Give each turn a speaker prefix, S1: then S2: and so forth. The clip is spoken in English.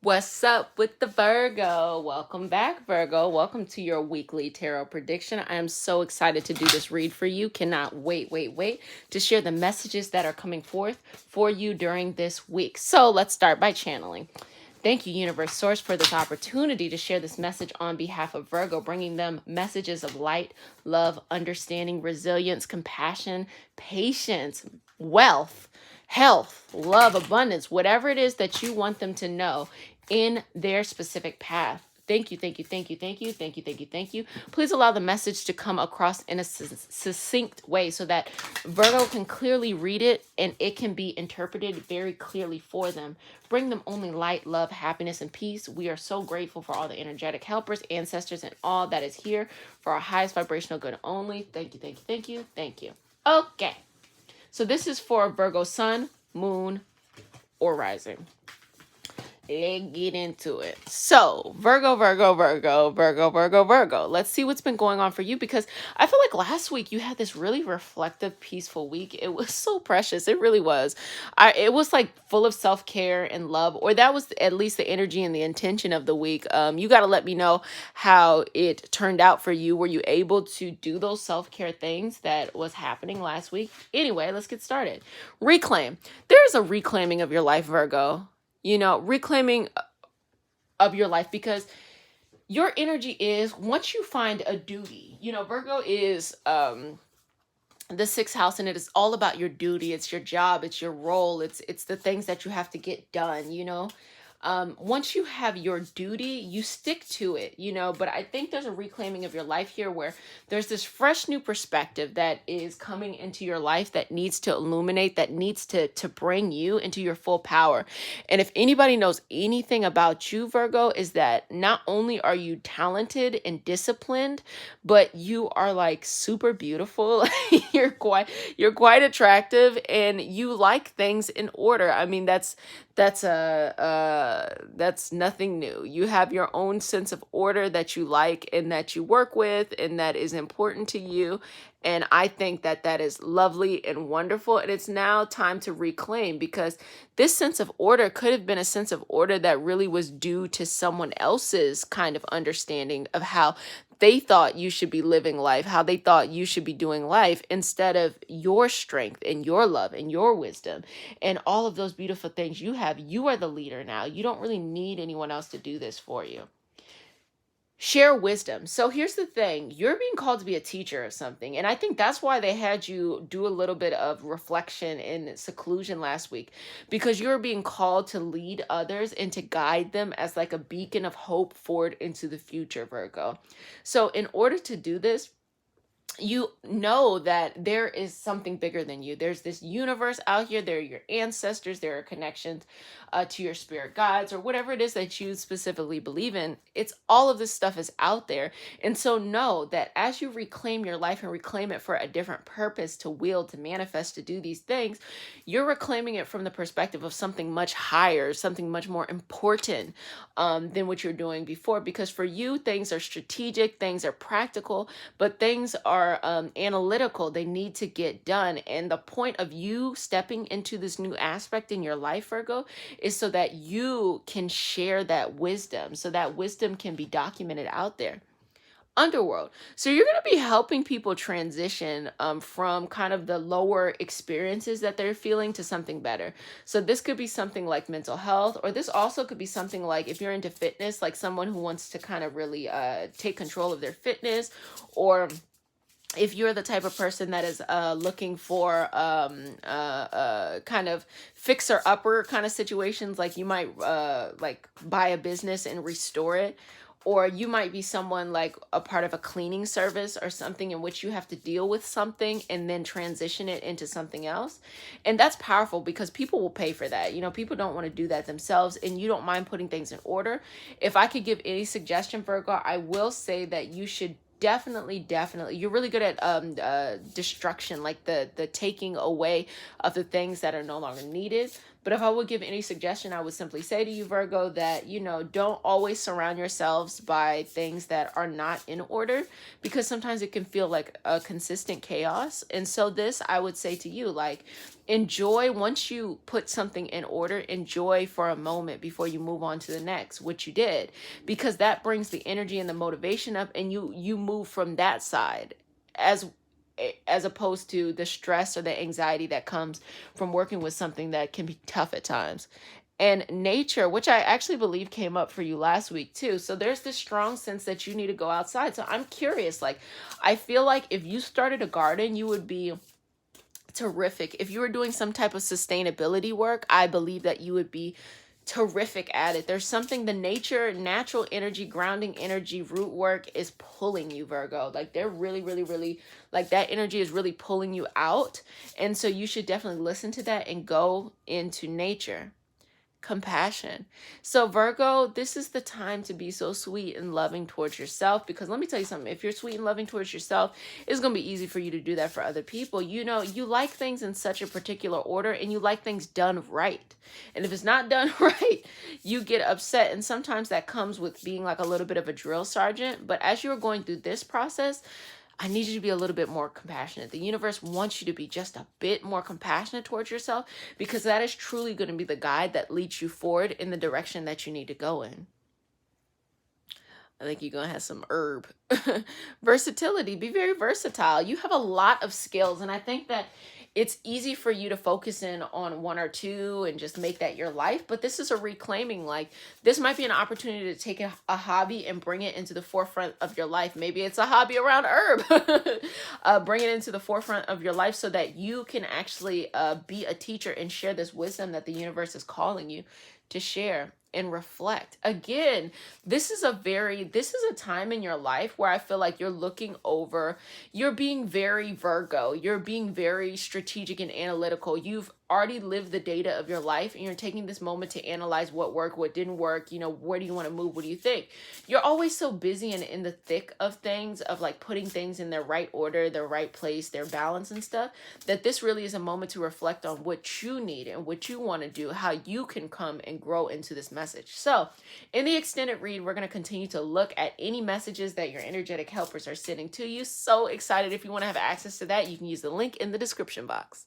S1: What's up with the Virgo? Welcome back, Virgo. Welcome to your weekly tarot prediction. I am so excited to do this read for you. Cannot wait to share the messages that are coming forth for you during this week. So let's start by channeling. Thank you, Universe Source, for this opportunity to share this message on behalf of Virgo, bringing them messages of light, love, understanding, resilience, compassion, patience, wealth, health, love, abundance, whatever it is that you want them to know in their specific path. Thank you, thank you, thank you, thank you, thank you, thank you, thank you. Please allow the message to come across in a succinct way so that Virgo can clearly read it and it can be interpreted very clearly for them. Bring them only light, love, happiness, and peace. We are so grateful for all the energetic helpers, ancestors, and all that is here for our highest vibrational good only. Thank you, thank you, thank you, thank you. Okay, so this is for Virgo sun, moon, or rising. Let's get into it. So, Virgo. Let's see what's been going on for you, because I feel like last week you had this really reflective, peaceful week. It was so precious. It really was. It was like full of self-care and love, or that was at least the energy and the intention of the week. You got to let me know how it turned out for you. Were you able to do those self-care things that was happening last week? Anyway, let's get started. Reclaim. There's a reclaiming of your life, Virgo. Reclaiming of your life, because your energy is, once you find a duty, Virgo is the sixth house, and it is all about your duty. It's your job, it's your role, it's the things that you have to get done. Once you have your duty, you stick to it, but I think there's a reclaiming of your life here where there's this fresh new perspective that is coming into your life that needs to illuminate, that needs to bring you into your full power. And if anybody knows anything about you, Virgo, is that not only are you talented and disciplined, but you are like super beautiful. you're quite attractive, and you like things in order. I mean, that's nothing new. You have your own sense of order that you like and that you work with and that is important to you. And I think that that is lovely and wonderful. And it's now time to reclaim, because this sense of order could have been a sense of order that really was due to someone else's kind of understanding of how they thought you should be living life, how they thought you should be doing life, instead of your strength and your love and your wisdom and all of those beautiful things you have. You are the leader now. You don't really need anyone else to do this for you. Share wisdom. So here's the thing. You're being called to be a teacher of something. And I think that's why they had you do a little bit of reflection and seclusion last week, because you're being called to lead others and to guide them as like a beacon of hope forward into the future, Virgo. So in order to do this, you know that there is something bigger than you. There's this universe out here. There are your ancestors. There are connections to your spirit guides, or whatever it is that you specifically believe in. It's all of this stuff is out there. And so know that as you reclaim your life and reclaim it for a different purpose, to wield, to manifest, to do these things, you're reclaiming it from the perspective of something much higher, something much more important than what you're doing before. Because for you, things are strategic, things are practical, but things are analytical. They need to get done. And the point of you stepping into this new aspect in your life, Virgo, is so that you can share that wisdom, so that wisdom can be documented out there. Underworld. So you're going to be helping people transition from kind of the lower experiences that they're feeling to something better. So this could be something like mental health, or this also could be something like, if you're into fitness, like someone who wants to kind of really take control of their fitness, or if you're the type of person that is looking for kind of fixer-upper kind of situations, like you might like buy a business and restore it, or you might be someone like a part of a cleaning service or something in which you have to deal with something and then transition it into something else. And that's powerful, because people will pay for that. People don't want to do that themselves, and you don't mind putting things in order. If I could give any suggestion, Virgo, I will say that you should definitely, you're really good at destruction, like the taking away of the things that are no longer needed. But if I would give any suggestion, I would simply say to you, Virgo, that, don't always surround yourselves by things that are not in order, because sometimes it can feel like a consistent chaos. And so this, I would say to you, like, enjoy once you put something in order, enjoy for a moment before you move on to the next, what you did, because that brings the energy and the motivation up, and you move from that side, as opposed to the stress or the anxiety that comes from working with something that can be tough at times. And nature, which I actually believe came up for you last week too. So there's this strong sense that you need to go outside. So I'm curious, like, I feel like if you started a garden, you would be terrific. If you were doing some type of sustainability work, I believe that you would be terrific at it. There's something, the natural energy, grounding energy, root work is pulling you, Virgo. Like, they're really, really, really, like, that energy is really pulling you out. And so you should definitely listen to that and go into nature. Compassion. So Virgo, this is the time to be so sweet and loving towards yourself, because let me tell you something, if you're sweet and loving towards yourself, it's going to be easy for you to do that for other people. You like things in such a particular order, and you like things done right. And if it's not done right, you get upset. And sometimes that comes with being like a little bit of a drill sergeant. But as you're going through this process, I need you to be a little bit more compassionate. The universe wants you to be just a bit more compassionate towards yourself, because that is truly going to be the guide that leads you forward in the direction that you need to go in. I think you're going to have some herb. Versatility. Be very versatile. You have a lot of skills, and I think that it's easy for you to focus in on one or two and just make that your life. But this is a reclaiming. Like, this might be an opportunity to take a hobby and bring it into the forefront of your life. Maybe it's a hobby around herb. Bring it into the forefront of your life so that you can actually be a teacher and share this wisdom that the universe is calling you to share and reflect. Again, this is a time in your life where I feel like you're being very Virgo, you're being very strategic and analytical. You've already lived the data of your life, and you're taking this moment to analyze what worked, what didn't work, where do you want to move, what do you think? You're always so busy and in the thick of things, of like putting things in their right order, their right place, their balance and stuff, that this really is a moment to reflect on what you need and what you want to do, how you can come and grow into this message. So in the extended read, we're going to continue to look at any messages that your energetic helpers are sending to you. So excited. If you want to have access to that, you can use the link in the description box.